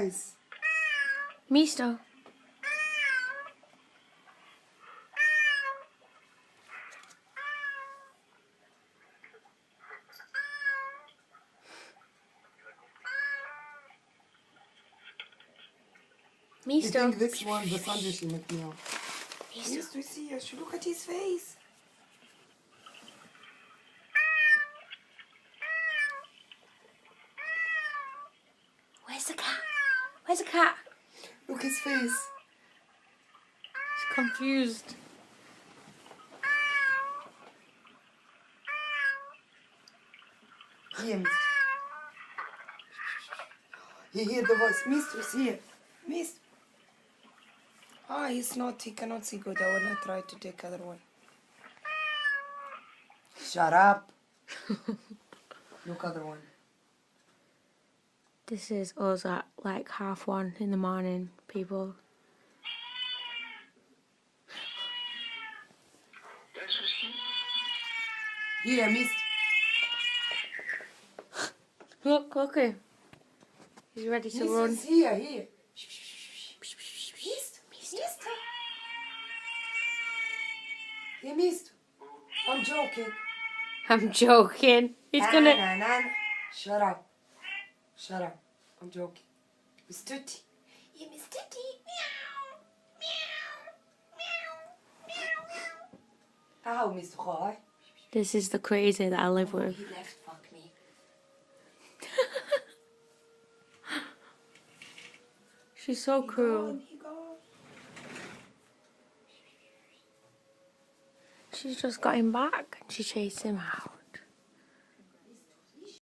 eyes. Mister. I Mister. think this one, the sandwich, will make me out. Mister. Mister is here. Look at his face. Where's the cat? Where's the cat? Look his face. She's confused. Here, Mister. He hear the voice. Mister is here. Mister. Ah, he's not. He cannot see good. I will not try to take other one. Shut up. Look other one. This is us at like 1:30 in the morning, people. Here, Mister. Look him. He's ready to run. Mister's here. Mister. Hey, Mister. I'm joking. I'm joking. He's gonna. Shut up. Shut up. I'm joking. Miss Tutti. Yeah, Miss Tutti. Meow. Ow, Mr. Roy. This is the crazy that I live with. He left. Fuck me. She's so cruel. He gone. She's just got him back and she chased him out.